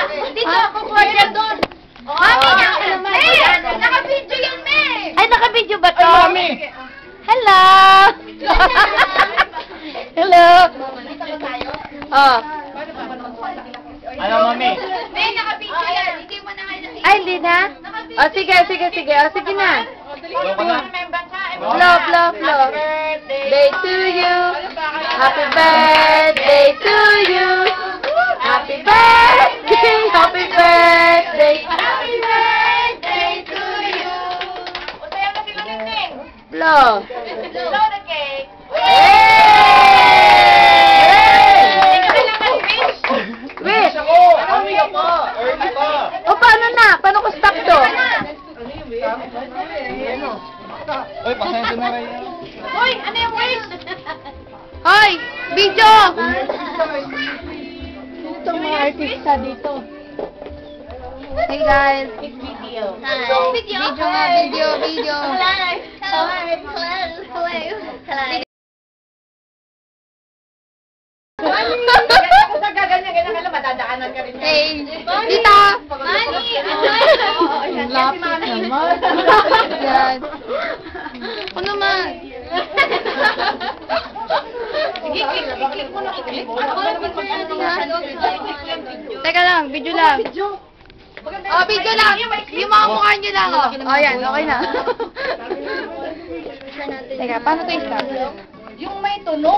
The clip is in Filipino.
Dito ako, corner doon. Mami, naka-video yan, me. Ay, naka-video ba to? Ay, Mami! Hello! Hello! Oh. Ano, Mami? Me, naka-video yan. Hindi mo na ngayon. Ay, hindi na? Oh, sige. Oh, sige na. Flow. Day to you. Happy birthday to you. Happy birthday. Happy birthday. Happy birthday to you. O, sayo na sila Ningning. Flow. Blow the cake. Wait. Ako! Kami ka pa! Early pa! O, paano na? Paano ko stop to? Uy, pasensya na rin. Hoy, ano yung wish? Hoy! Video! Ito mga artista dito. Hey guys! Video. Video nga, video. Kung sa gaganyan ka lang, madadaanan ka rin. Hey! Tita! Lapit naman. Yan. Ako naman. Sige, click mo na. I-click mo. Teka lang, video lang. Oh, video lang. Yung mga mukha nyo lang, oh. Oh, yan, okay na. Teka, paano ito i-stop? Yung may tunog.